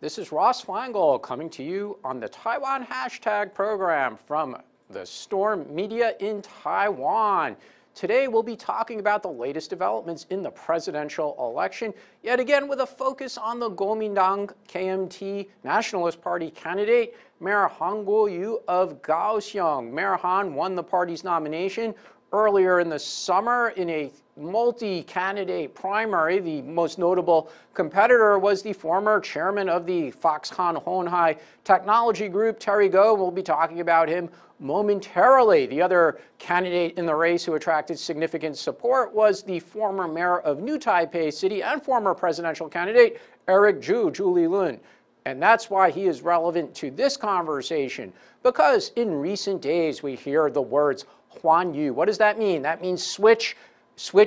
This is Ross Flangel coming to you on the Taiwan Hashtag program from the Storm Media in Taiwan. Today we'll be talking about the latest developments in the presidential election, yet again with a focus on the Kuomintang KMT Nationalist Party candidate, Mayor Han Kuo-yu of Kaohsiung. Mayor Han won the party's nomination earlier in the summer in a multi-candidate primary. The most notable competitor was the former chairman of the Foxconn Honhai Technology Group, Terry Gou. We'll be talking about him momentarily. The other candidate in the race who attracted significant support was the former mayor of New Taipei City and former presidential candidate, Eric Zhu Li-lun. And that's why he is relevant to this conversation, because in recent days we hear the words Huan Yu. What does that mean? That means switch Han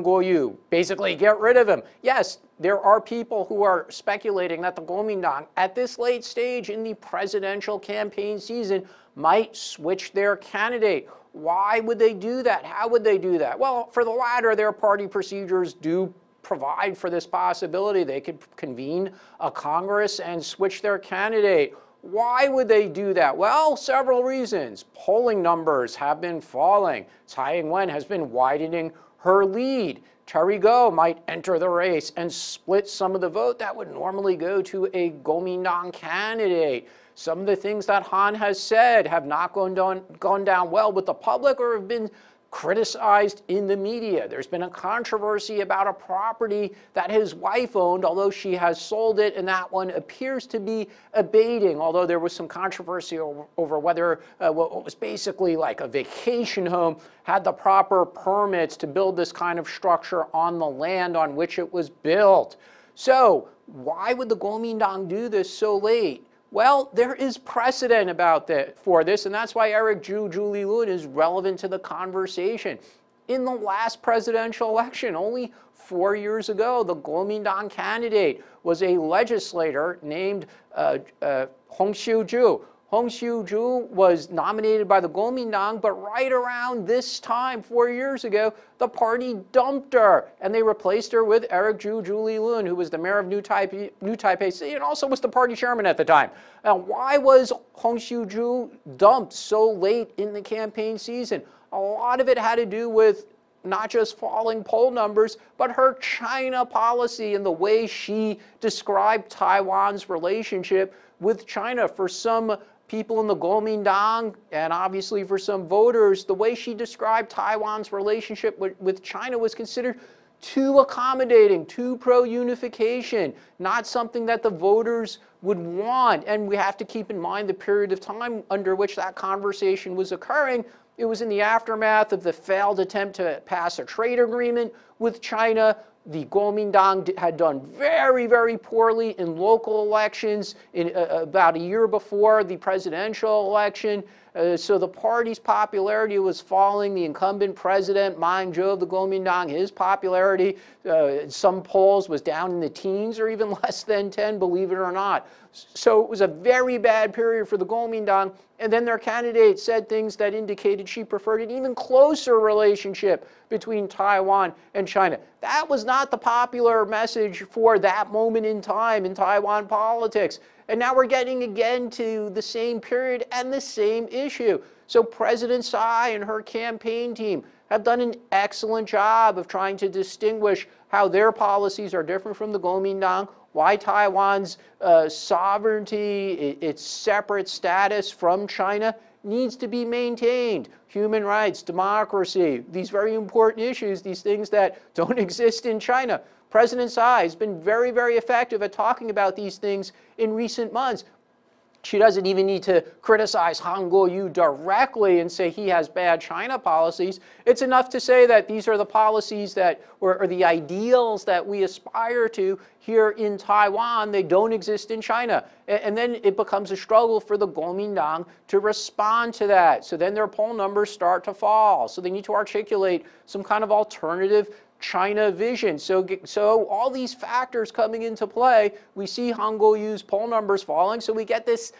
Kuo-yu, basically get rid of him. Yes, there are people who are speculating that the Kuomintang at this late stage in the presidential campaign season might switch their candidate. Why would they do that? How would they do that? Well, for the latter, their party procedures do provide for this possibility. They could convene a Congress and switch their candidate. Why would they do that? Well, several reasons. Polling numbers have been falling. Tsai Ing-wen has been widening her lead. Terry Gou might enter the race and split some of the vote that would normally go to a Kuomintang candidate. Some of the things that Han has said have not gone down well with the public or have been criticized in the media. There's been a controversy about a property that his wife owned, although she has sold it, and that one appears to be abating, although there was some controversy over whether what was basically like a vacation home had the proper permits to build this kind of structure on the land on which it was built. So why would the Kuomintang do this so late? Well, there is precedent for this, and that's why Eric Zhu Li-lun is relevant to the conversation. In the last presidential election, only 4 years ago, the Kuomintang candidate was a legislator named Hong Xiu-ju. Hong Xiu-ju was nominated by the Kuomintang, but right around this time, 4 years ago, the party dumped her, and they replaced her with Eric Zhu Li-lun, who was the mayor of New Taipei City and also was the party chairman at the time. Now, why was Hong Xiu-ju dumped so late in the campaign season? A lot of it had to do with not just falling poll numbers, but her China policy and the way she described Taiwan's relationship with China. For some people in the Kuomintang, and obviously for some voters, the way she described Taiwan's relationship with China was considered too accommodating, too pro-unification, not something that the voters would want. And we have to keep in mind the period of time under which that conversation was occurring. It was in the aftermath of the failed attempt to pass a trade agreement with China. The Kuomintang had done very, very poorly in local elections in about a year before the presidential election. So the party's popularity was falling. The incumbent president, Ma Ying-jeou of the Kuomintang, his popularity in some polls was down in the teens or even less than 10, believe it or not. So it was a very bad period for the Kuomintang. And then their candidate said things that indicated she preferred an even closer relationship between Taiwan and China. That was not the popular message for that moment in time in Taiwan politics. And now we're getting again to the same period and the same issue. So President Tsai and her campaign team have done an excellent job of trying to distinguish how their policies are different from the Kuomintang, why Taiwan's sovereignty, its separate status from China needs to be maintained. Human rights, democracy, these very important issues, these things that don't exist in China. President Tsai has been very, very effective at talking about these things in recent months. She doesn't even need to criticize Han Kuo-yu directly and say he has bad China policies. It's enough to say that these are the policies that, or the ideals that we aspire to here in Taiwan. They don't exist in China. And then it becomes a struggle for the Kuomintang to respond to that. So then their poll numbers start to fall. So they need to articulate some kind of alternative China vision. So all these factors coming into play, we see Han Kuo-yu's poll numbers falling, so we get this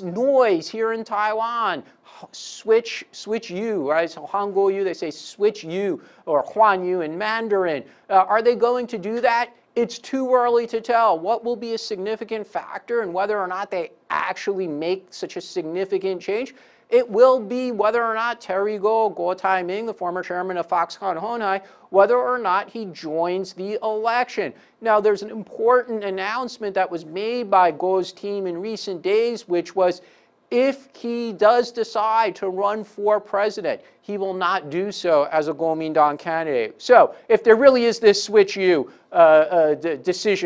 noise here in Taiwan. Switch you, right? So Han Kuo-yu, they say switch you, or Huan Yu in Mandarin. Are they going to do that It's too early to tell. What will be a significant factor and whether or not they actually make such a significant change? It will be whether or not Terry Gou Taiming, the former chairman of Foxconn Honhai, whether or not he joins the election. Now, there's an important announcement that was made by Gou's team in recent days, which was if he does decide to run for president, he will not do so as a Kuomintang candidate. So if there really is this switch decision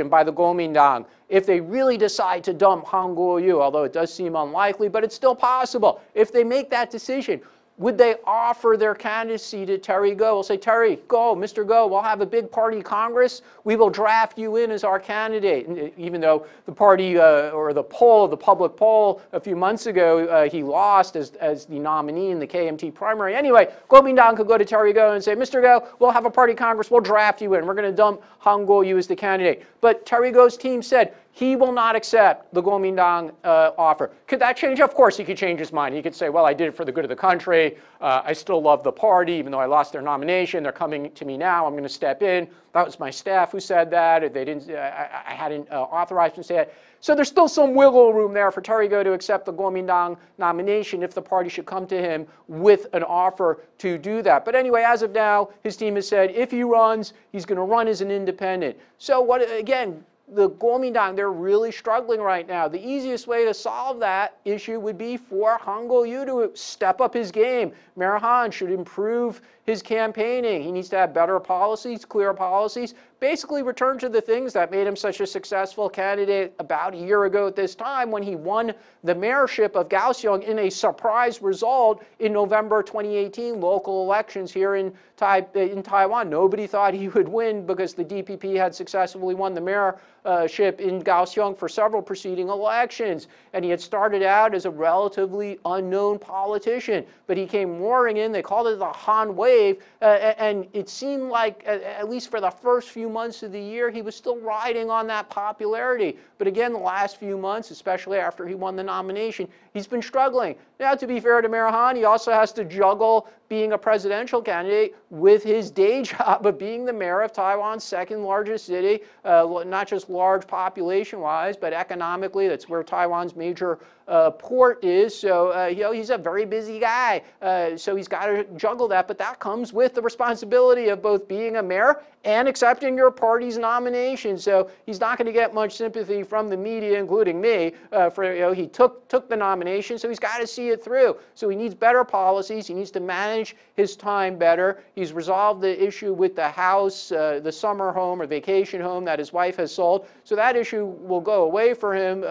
by the Kuomintang, if they really decide to dump Han Kuo-yu, although it does seem unlikely, but it's still possible, if they make that decision, would they offer their candidacy to Terry Gou? We'll say, Terry Gou, Mr. Gou, we'll have a big party Congress. We will draft you in as our candidate. And even though the party or the public poll a few months ago, he lost as the nominee in the KMT primary. Anyway, Kuomintang could go to Terry Gou and say, Mr. Gou, we'll have a party Congress. We'll draft you in. We're going to dump Han Kuo-yu as the candidate. But Terry Gou's team said, he will not accept the Kuomintang offer. Could that change? Of course, he could change his mind. He could say, well, I did it for the good of the country. I still love the party, even though I lost their nomination. They're coming to me now. I'm going to step in. That was my staff who said that. They didn't. I hadn't authorized them to say that. So there's still some wiggle room there for Terry Gou to accept the Kuomintang nomination if the party should come to him with an offer to do that. But anyway, as of now, his team has said if he runs, he's going to run as an independent. So what again? The Kuomintang, they're really struggling right now. The easiest way to solve that issue would be for Han Kuo-yu to step up his game. Mayor Han should improve his campaigning. He needs to have better policies, clear policies, basically return to the things that made him such a successful candidate about a year ago at this time when he won the mayorship of Kaohsiung in a surprise result in November 2018 local elections here in Taiwan. Nobody thought he would win because the DPP had successfully won the mayorship in Kaohsiung for several preceding elections. And he had started out as a relatively unknown politician, but he came roaring in. They called it the Han Wave, and it seemed like, at least for the first few months of the year, he was still riding on that popularity. But again, the last few months, especially after he won the nomination, he's been struggling. Now, to be fair to Mayor Han, he also has to juggle being a presidential candidate with his day job of being the mayor of Taiwan's second largest city, not just large population-wise, but economically. That's where Taiwan's major port is. So, he's a very busy guy. So he's got to juggle that. But that comes with the responsibility of both being a mayor and accepting your party's nomination. So he's not going to get much sympathy from the media, including me, for, he took the nomination. So he's got to see it through. So he needs better policies. He needs to manage his time better. He's resolved the issue with the house, the summer home or vacation home that his wife has sold. So that issue will go away for him.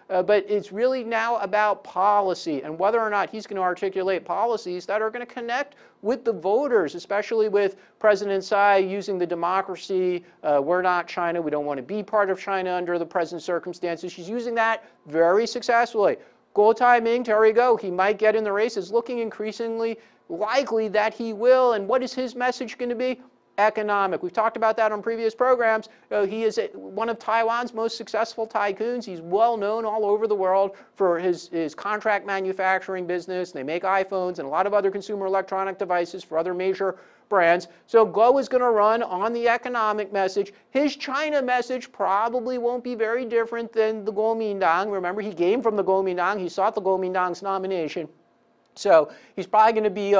But it's really now about policy and whether or not he's going to articulate policies that are going to connect with the voters, especially with President Tsai using the democracy. We're not China. We don't want to be part of China under the present circumstances. She's using that very successfully. Gou Taiming, Terry Gou, he might get in the race. It's looking increasingly likely that he will. And what is his message going to be? Economic. We've talked about that on previous programs. He is one of Taiwan's most successful tycoons. He's well known all over the world for his contract manufacturing business. They make iPhones and a lot of other consumer electronic devices for other major brands. So Gou is going to run on the economic message. His China message probably won't be very different than the Kuomintang. Remember, he came from the Kuomintang. He sought the Kuomintang's nomination. So he's probably going to be a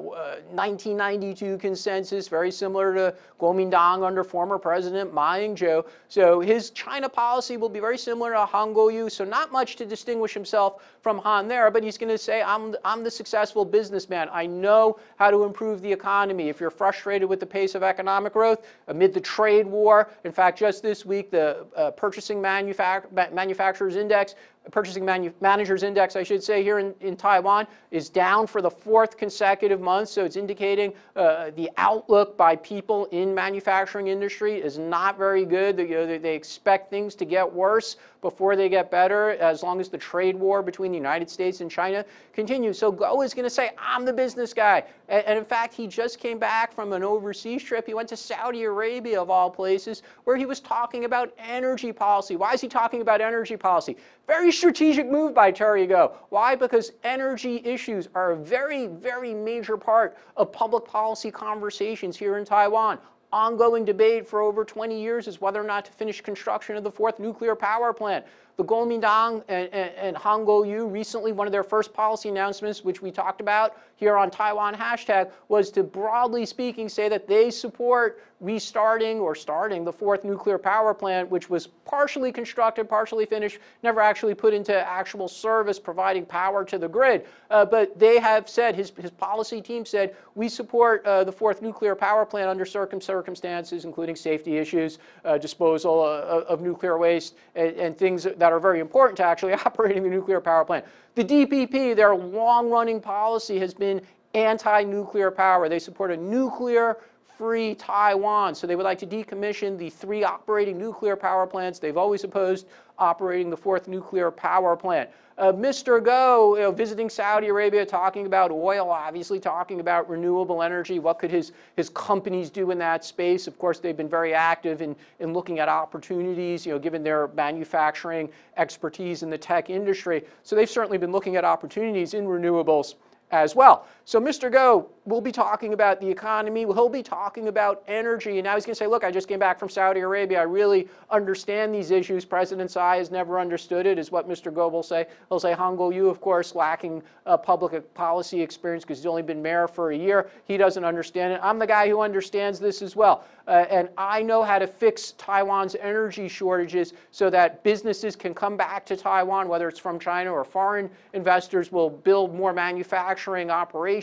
1992 consensus, very similar to Kuomintang under former President Ma Ying-jeou. So his China policy will be very similar to Han Kuo-yu, so not much to distinguish himself from Han there, but he's going to say, I'm the successful businessman. I know how to improve the economy. If you're frustrated with the pace of economic growth amid the trade war, in fact, just this week, the Purchasing Manufacturers Index, Purchasing Managers Index, I should say, here in Taiwan is down for the 4th consecutive month. So it's indicating the outlook by people in manufacturing industry is not very good. They expect things to get worse before they get better as long as the trade war between the United States and China continues. So Gou is going to say, I'm the business guy. And in fact, he just came back from an overseas trip. He went to Saudi Arabia, of all places, where he was talking about energy policy. Why is he talking about energy policy? Very strategic move by Terry Gou. Why? Because energy issues are a very, very major part of public policy conversations here in Taiwan. ongoing debate for over 20 years is whether or not to finish construction of the 4th nuclear power plant. The Kuomintang and Hangzhou recently, one of their first policy announcements, which we talked about here on Taiwan Hashtag, was to, broadly speaking, say that they support restarting or starting the 4th nuclear power plant, which was partially constructed, partially finished, never actually put into actual service, providing power to the grid. But they have said, his policy team said, we support the 4th nuclear power plant under certain circumstances, including safety issues, disposal of nuclear waste, and things that are very important to actually operating the nuclear power plant. The DPP, their long-running policy has been anti-nuclear power. They support a nuclear-free Taiwan. So they would like to decommission the 3 operating nuclear power plants. They've always opposed operating the 4th nuclear power plant. Mr. Go, visiting Saudi Arabia, talking about oil, obviously talking about renewable energy. What could his companies do in that space? Of course, they've been very active in looking at opportunities, given their manufacturing expertise in the tech industry. So they've certainly been looking at opportunities in renewables as well. So Mr. Go will be talking about the economy. He'll be talking about energy. And now he's going to say, look, I just came back from Saudi Arabia. I really understand these issues. President Tsai has never understood it, is what Mr. Go will say. He'll say Han Kuo-yu, of course, lacking public policy experience because he's only been mayor for a year. He doesn't understand it. I'm the guy who understands this as well. And I know how to fix Taiwan's energy shortages so that businesses can come back to Taiwan, whether it's from China or foreign investors will build more manufacturing operations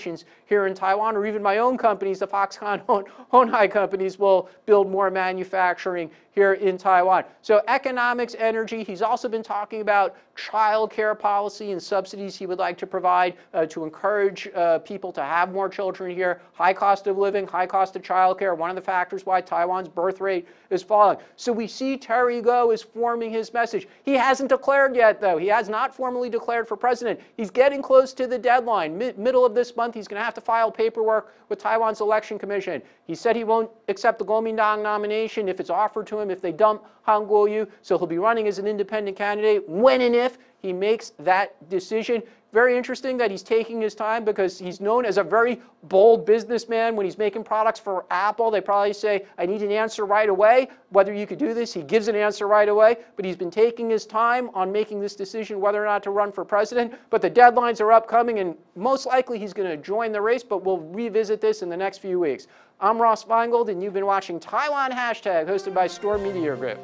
here in Taiwan, or even my own companies, the Foxconn Honhai companies, will build more manufacturing here in Taiwan. So economics, energy. He's also been talking about child care policy and subsidies he would like to provide to encourage people to have more children here. High cost of living, high cost of child care, one of the factors why Taiwan's birth rate is falling. So we see Terry Go is forming his message. He hasn't declared yet, though. He has not formally declared for president. He's getting close to the deadline. Middle of this month, he's going to have to file paperwork with Taiwan's election commission. He said he won't accept the Kuomintang nomination if it's offered to him, if they dump Han Kuo-yu. So he'll be running as an independent candidate when and if he makes that decision. Very interesting that he's taking his time because he's known as a very bold businessman. When he's making products for Apple, they probably say, I need an answer right away. Whether you could do this, he gives an answer right away. But he's been taking his time on making this decision whether or not to run for president. But the deadlines are upcoming, and most likely he's going to join the race, but we'll revisit this in the next few weeks. I'm Ross Feingold, and you've been watching Taiwan Hashtag, hosted by Storm Media Group.